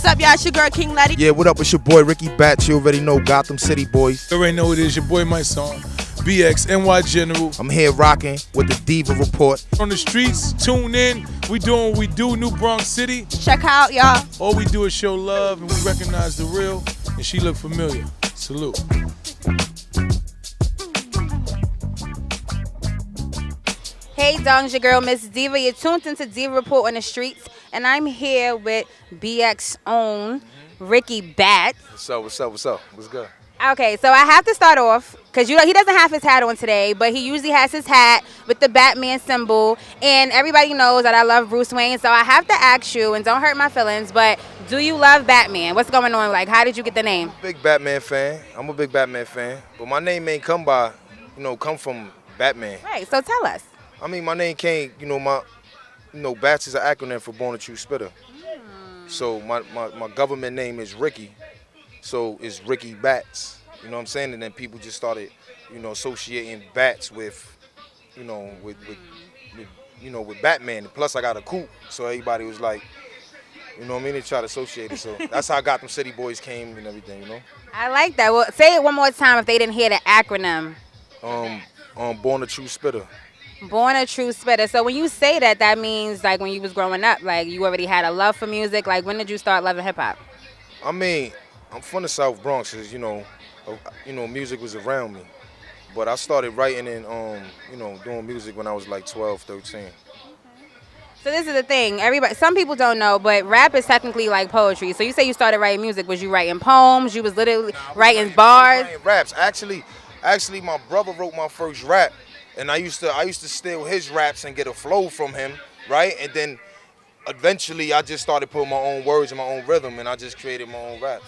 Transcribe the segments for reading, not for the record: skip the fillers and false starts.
What's up, y'all? It's your girl, King Letty. Yeah, what up? It's your boy, Ricky Batch. You already know Gotham City boys. You already know who it is. Your boy, my song. BX, NY General. I'm here rocking with the Diva Report. On the streets, tune in. We doing what we do, New Bronx City. Check out, y'all. All we do is show love, and we recognize the real, and she look familiar. Salute. Hey, Don's your girl, MsDiva. You're tuned into Diva Report on the streets, and I'm here with BX own Ricky Bat. What's up? What's good? Okay, so I have to start off because he doesn't have his hat on today, but he usually has his hat with the Batman symbol, and everybody knows that I love Bruce Wayne. So I have to ask you, and don't hurt my feelings, but do you love Batman? What's going on? Like, how did you get the name? Big Batman fan. I'm a big Batman fan, but my name ain't come from Batman. Right. So tell us. I mean, my name came, BATS is an acronym for Born a True Spitter. So my government name is Ricky, so it's Ricky Bats. You know what I'm saying? And then people just started, associating bats with Batman. And plus, I got a coupe, so everybody was like, they try to associate it. So that's how Gotham City Boys came and everything, I like that. Well, say it one more time if they didn't hear the acronym. Born a True Spitter. Born a True Spitter. So when you say that, that means like when you was growing up, like you already had a love for music. Like when did you start loving hip hop? I mean, I'm from the South Bronx, music was around me. But I started writing and doing music when I was like 12, 13. So this is the thing. Some people don't know, but rap is technically like poetry. So you say you started writing music. Was you writing poems? You was literally writing bars? Writing raps. Actually, my brother wrote my first rap. And I used to steal his raps and get a flow from him, right? And then eventually I just started putting my own words and my own rhythm, and I just created my own raps.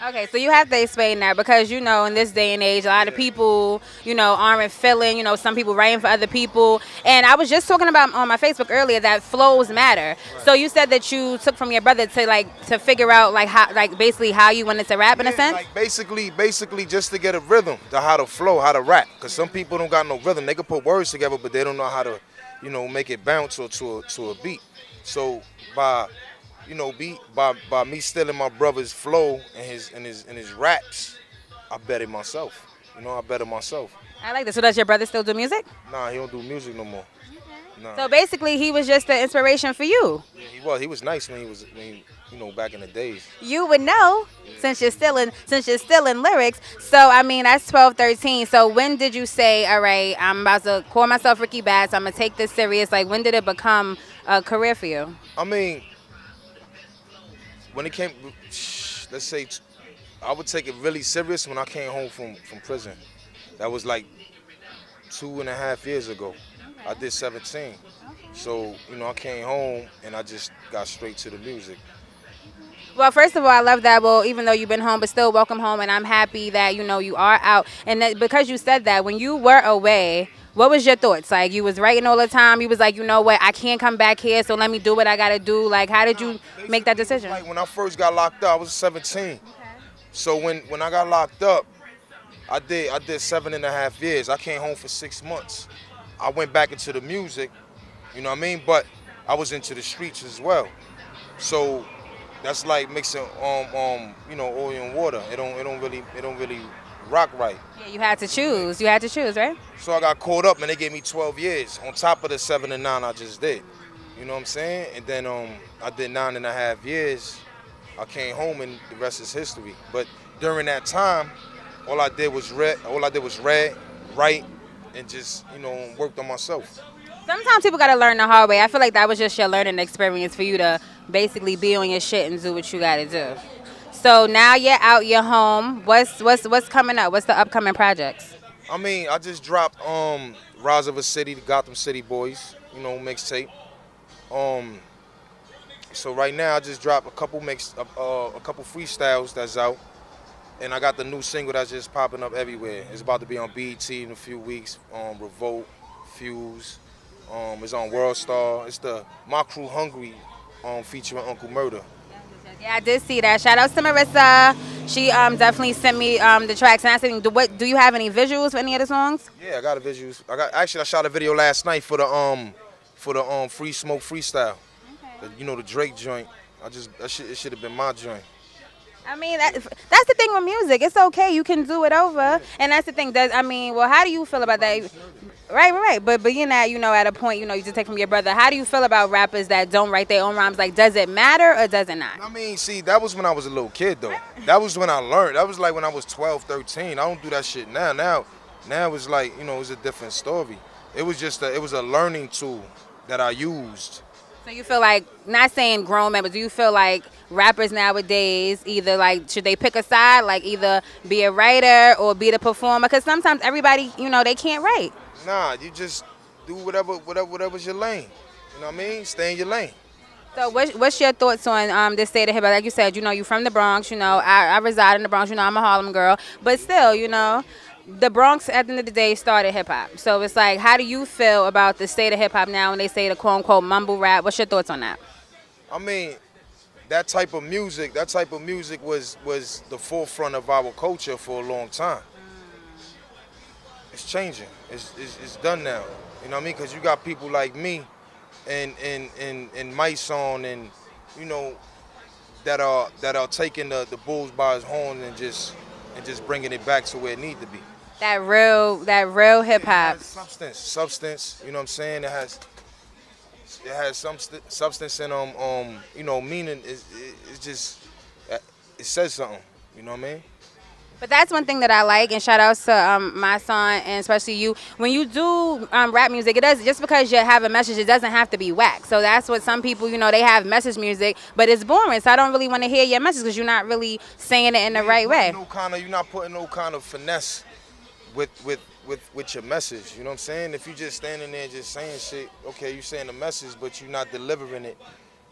Okay, so you have to explain that because, in this day and age, a lot of people, aren't feeling, some people writing for other people. And I was just talking about on my Facebook earlier that flows matter. Right. So you said that you took from your brother to figure out basically how you wanted to rap in a sense? Like basically just to get a rhythm, how to flow, how to rap. Because some people don't got no rhythm. They can put words together, but they don't know how to, make it bounce or to a beat. So by me stealing my brother's flow and his raps, I bettered myself. I bettered myself. I like this. So does your brother still do music? Nah, he don't do music no more. Okay. Nah. So basically, he was just the inspiration for you. Yeah, he was. He was nice when back in the days. You would know, since you're still in lyrics. So I mean, that's 12, 13. So when did you say, all right, I'm about to call myself Ricky Bats. I'm gonna take this serious. Like, when did it become a career for you? I mean, when it came, let's say, I would take it really serious when I came home from prison. That was like 2.5 years ago. Okay. I did 17. Okay. So, I came home and I just got straight to the music. Well, first of all, I love that. Well, even though you've been home, but still welcome home. And I'm happy that, you are out. And that, because you said that, when you were away, what was your thoughts? Like, you was writing all the time. You was like, you know what, I can't come back here, so let me do what I got to do. Like, how did you make that decision? Like, when I first got locked up, I was 17. Okay. So when I got locked up, I did 7.5 years. I came home for 6 months. I went back into the music, you know what I mean? But I was into the streets as well. So that's like mixing oil and water. It don't really rock right. Yeah, you had to choose. You had to choose, right? So I got caught up and they gave me 12 years on top of the 7 and 9 I just did. You know what I'm saying? And then I did 9.5 years. I came home and the rest is history. But during that time, all I did was read, write, and just, worked on myself. Sometimes people gotta learn the hard way. I feel like that was just your learning experience for you to basically be on your shit and do what you gotta do. So now you're out, you're home. What's coming up? What's the upcoming projects? I mean, I just dropped Rise of a City, the Gotham City Boys, mixtape. So right now I just dropped a couple freestyles that's out, and I got the new single that's just popping up everywhere. It's about to be on BET in a few weeks. Revolt, Fuse. It's on World Star. It's the My Crew Hungry featuring Uncle Murder. Yeah, I did see that. Shout outs to Marissa. She definitely sent me the tracks. And I said, do you have any visuals for any of the songs? Yeah, I got the visuals. I shot a video last night for the Free Smoke freestyle. Okay. The Drake joint. It should have been my joint. I mean, that's the thing with music. It's okay. You can do it over. And that's the thing. Well, how do you feel about that? Right. But you're not, at a point, you just take from your brother. How do you feel about rappers that don't write their own rhymes? Like, does it matter or does it not? I mean, see, that was when I was a little kid, though. That was when I learned. That was like when I was 12, 13. I don't do that shit now. Now it's like, it's a different story. It was just it was a learning tool that I used. So you feel like, not saying grown men, but do you feel like rappers nowadays either like, should they pick a side, like either be a writer or be the performer? Because sometimes everybody, they can't write. Nah, you just do whatever's your lane. You know what I mean? Stay in your lane. So what's your thoughts on this state of hip hop? Like you said, you from the Bronx. I reside in the Bronx. I'm a Harlem girl, but still, the Bronx at the end of the day started hip hop. So it's like, how do you feel about the state of hip hop now when they say the quote unquote mumble rap? What's your thoughts on that? I mean, that type of music was the forefront of our culture for a long time. It's changing. It's done now. You know what I mean? Because you got people like me and my son and that are taking the bulls by his horn and just bringing it back to where it need to be. That real hip hop. Substance. You know what I'm saying? It has some substance and meaning. It's just it says something. You know what I mean? But that's one thing that I like, and shout outs to my son and especially you. When you do rap music, it does just because you have a message, it doesn't have to be whack. So that's what some people, they have message music, but it's boring. So I don't really want to hear your message because you're not really saying it in the right way. You're not putting no kind of finesse with your message. You know what I'm saying? If you just standing there just saying shit, okay, you saying the message, but you're not delivering it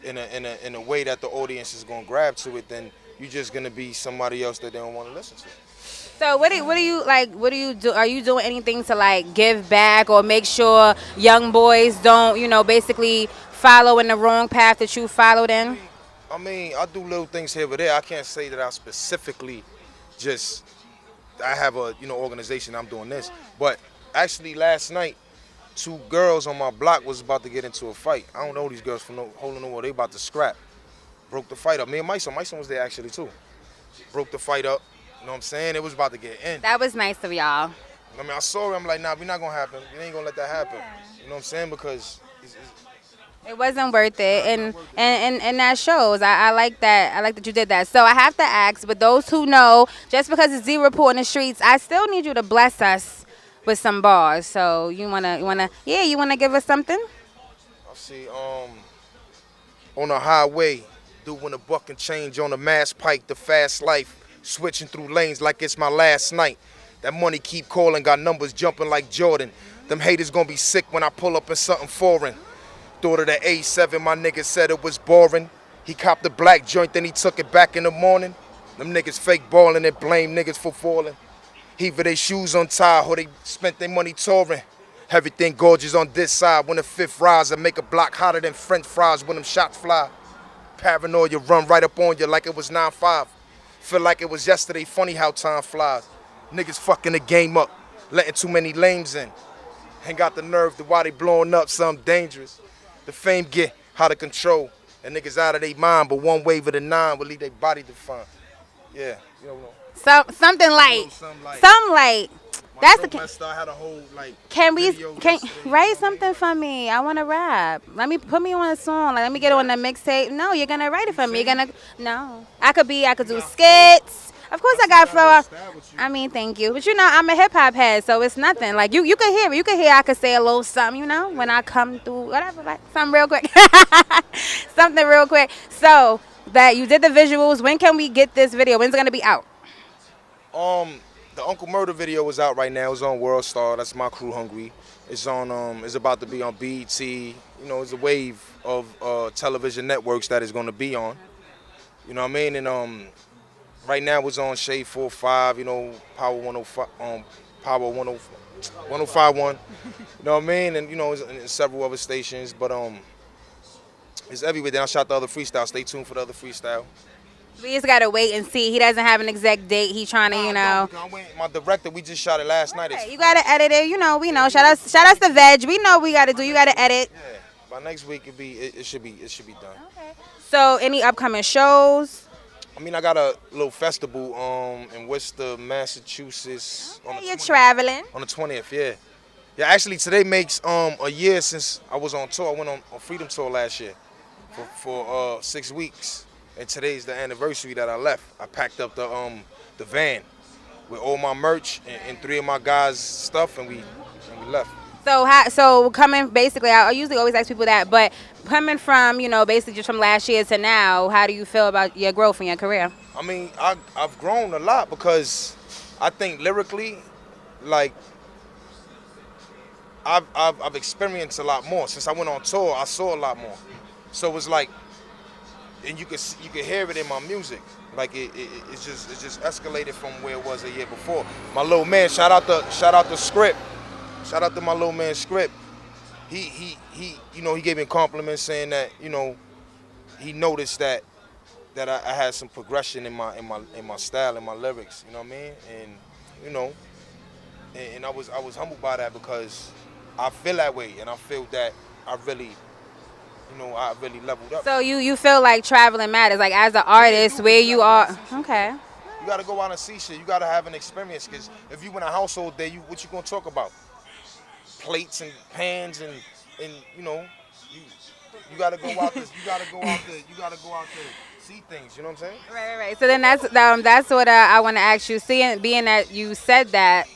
in a way that the audience is gonna grab to it, then you're just gonna be somebody else that they don't want to listen to. So what do you like? What do you do? Are you doing anything to like give back or make sure young boys don't, basically follow in the wrong path that you followed in? I mean, I do little things here or there. I can't say that I specifically I have a organization I'm doing this. But actually last night, 2 girls on my block was about to get into a fight. I don't know these girls from holding no more. They about to scrap. Broke the fight up. Me and my son was there actually too. Broke the fight up. You know what I'm saying? It was about to get in. That was nice of y'all. I mean, I saw it. I'm like, nah, we're not gonna happen. We ain't gonna let that happen. You know what I'm saying? Because it wasn't worth it, and that shows. I like that. I like that you did that. So I have to ask, but those who know, just because it's Diva Report in the streets, I still need you to bless us with some bars. So you wanna give us something? I see. On the highway, doing a buck and change on the mass pike, the fast life, switching through lanes like it's my last night. That money keep calling, got numbers jumping like Jordan. Them haters gonna be sick when I pull up in something foreign. Thought of the A7, my nigga said it was boring. He copped the black joint, then he took it back in the morning. Them niggas fake ballin' and blame niggas for falling. Either they shoes untied or they spent their money touring. Everything gorgeous on this side. When the fifth rise, I make a block hotter than French fries when them shots fly. Paranoia run right up on you like it was 9-5. Feel like it was yesterday, funny how time flies. Niggas fucking the game up, letting too many lames in. Ain't got the nerve to why they blowing up something dangerous. The fame get out of control. And niggas out of their mind, but one wave of the 9 will leave their body defined. Yeah, you know. Something light. Something light. That's the. I had a whole Can write something for me? I want to rap. Put me on a song. Let me get on the mixtape. No, you're gonna write it for me. No. I could do skits. Of course, I got flow. I mean, thank you. But I'm a hip hop head, so it's nothing. Like you can hear it. You can hear I could say a little something, when I come through, whatever, like something real quick. Something real quick. So that you did the visuals. When can we get this video? When's it gonna be out? The Uncle Murder video is out right now. It's on World Star. That's my crew, Hungry. It's on. It's about to be on BET. It's a wave of television networks that is going to be on. You know what I mean? And right now it's on Shade 45. Power 105. Power 1051. You know what I mean? And it's in several other stations, but it's everywhere. Then I shot the other freestyle. Stay tuned for the other freestyle. We just gotta wait and see. He doesn't have an exact date. He's trying to, My director, we just shot it last night. You gotta edit it. We know. Shout out to Veg. We know we gotta do. You gotta edit. Yeah, By next week, it should be done. Okay. So, any upcoming shows? I mean, I got a little festival in Worcester, Massachusetts. Okay, you're traveling. On the 20th, yeah. Yeah, actually, today makes a year since I was on tour. I went on Freedom Tour last year for 6 weeks, and today's the anniversary that I left. I packed up the van with all my merch and 3 of my guys' stuff, and we left. So coming basically, I usually always ask people that, but coming from, basically just from last year to now, how do you feel about your growth in your career? I mean, I've grown a lot because I think lyrically, like, I've experienced a lot more. Since I went on tour, I saw a lot more. So it's like, and you could hear it in my music. Like it's just escalated from where it was a year before. My little man, shout out to Script. Shout out to my little man Script. He gave me compliments saying that, he noticed that I had some progression in my style and my lyrics, you know what I mean? And I was humbled by that because I feel that way, and I feel that I really leveled up. So you feel like traveling matters, like as an artist, where you are. Okay. You got to go out and see shit. You got to have an experience, because if you in a house all day, what you gonna talk about? Plates and pans and you got to go out there. You got to go out there. See things, you know what I'm saying? Right. So then that's what I want to ask you. Being that you said that,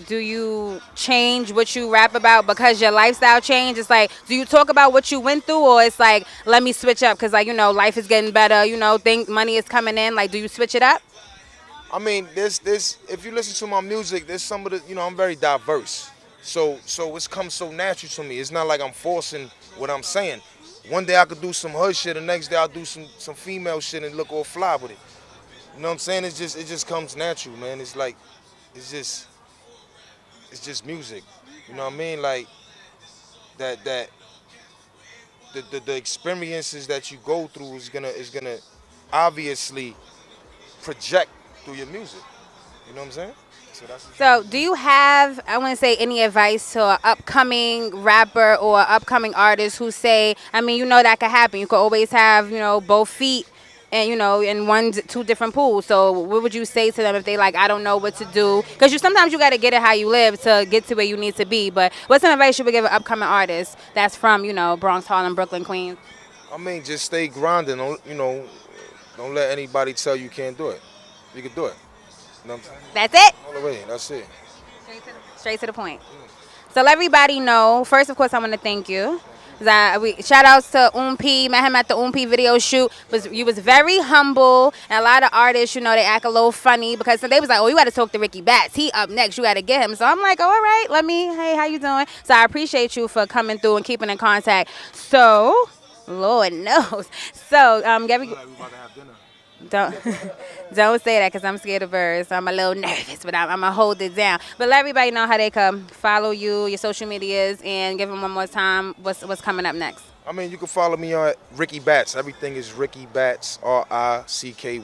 do you change what you rap about because your lifestyle changed? It's like, do you talk about what you went through, or it's like, let me switch up because, like, life is getting better, think money is coming in, like, do you switch it up? I mean, this if you listen to my music, there's some of the, I'm very diverse. So it's come so natural to me. It's not like I'm forcing what I'm saying. One day I could do some hood shit, the next day I'll do some female shit and look all fly with it. You know what I'm saying? It just comes natural, man. It's like, it's just music. You know what I mean? Like that the experiences that you go through is gonna obviously project through your music. You know what I'm saying? So do you have, I want to say, any advice to an upcoming rapper or upcoming artist who say, I mean, that could happen. You could always have, both feet and, in 2 different pools. So what would you say to them if they like, I don't know what to do? Because sometimes you got to get it how you live to get to where you need to be. But what's some advice you would give an upcoming artist that's from, Bronx, Harlem, Brooklyn, Queens? I mean, just stay grinding. Don't let anybody tell you can't do it. You can do it. You know what I'm saying? That's it? All the way. That's it. Straight to the point. So let everybody know. First, of course, I want to thank you. Shout outs to Oomp. Met him at the Oomp video shoot. You was very humble, and a lot of artists, they act a little funny because they was like, oh, you got to talk to Ricky Batts. He up next. You got to get him. So I'm like, oh, all right, hey, how you doing? So I appreciate you for coming through and keeping in contact. So, Lord knows. So, Gabby. We about to have dinner. Don't say that because I'm scared of birds. So I'm a little nervous, but I'm going to hold it down. But let everybody know how they can follow you, your social medias, and give them one more time what's coming up next. I mean, you can follow me on Ricky Batts. Everything is Ricky Batts, RICKYBATS.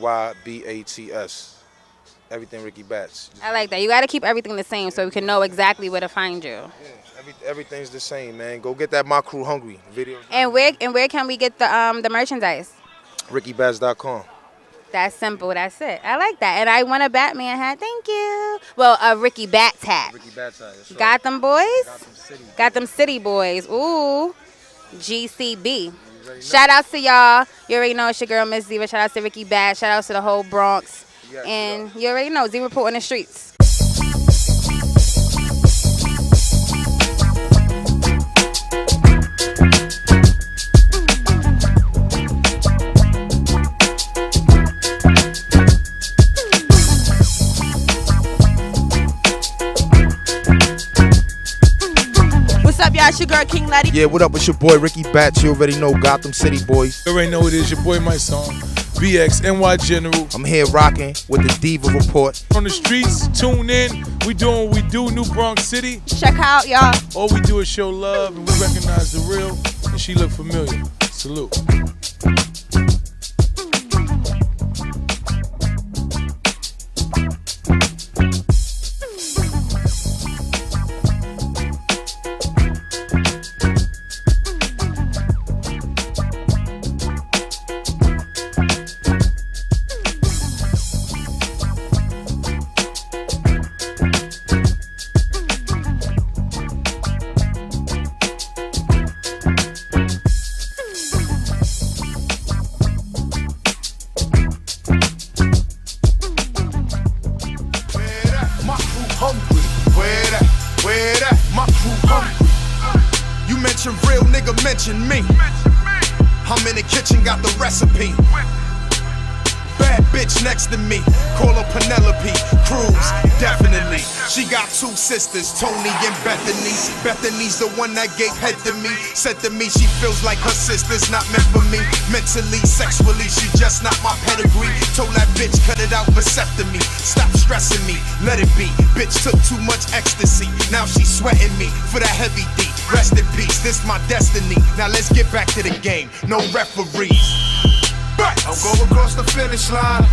Everything Ricky Batts. I like that. You got to keep everything the same so we can know exactly where to find you. Yeah, everything's the same, man. Go get that My Crew Hungry video. And where can we get the merchandise? RickyBatts.com. That's simple. That's it. I like that. And I want a Batman hat. Thank you. Well, a Ricky Batts hat. Ricky Batts hat. That's right. Got them boys? Got them city boys. Ooh. GCB. Shout outs to y'all. You already know it's your girl, MsDiva. Shout outs to Ricky Batts. Shout outs to the whole Bronx. And you already know, Diva Report on the streets. It's your girl King Letty. Yeah, what up? It's your boy Ricky Batts. You already know Gotham City boys. You already know it is your boy, my song, BX, NY General. I'm here rocking with the Diva Report. On the streets, tune in. We doing what we do, New Bronx City. Check out, y'all. All we do is show love, and we recognize the real, and she look familiar. Salute. mention me. I'm in the kitchen, got the recipe. Bad bitch next to me, call her Penelope Cruz, definitely. She got two sisters, Tony and Bethany. Bethany's the one that gave head to me. Said to me she feels like her sister's not meant for me. Mentally, sexually, she just not my pedigree. Told that bitch cut it out, vasectomy. Stop stressing me, let it be. Bitch took too much ecstasy, now she sweating me for that heavy D. Rest in peace, this my destiny. Now let's get back to the game, no referees. I'm going across the finish line.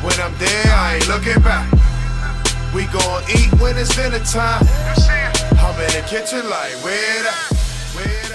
When I'm there, I ain't looking back. We gon' eat when it's dinner time. I'm in the kitchen like, where that?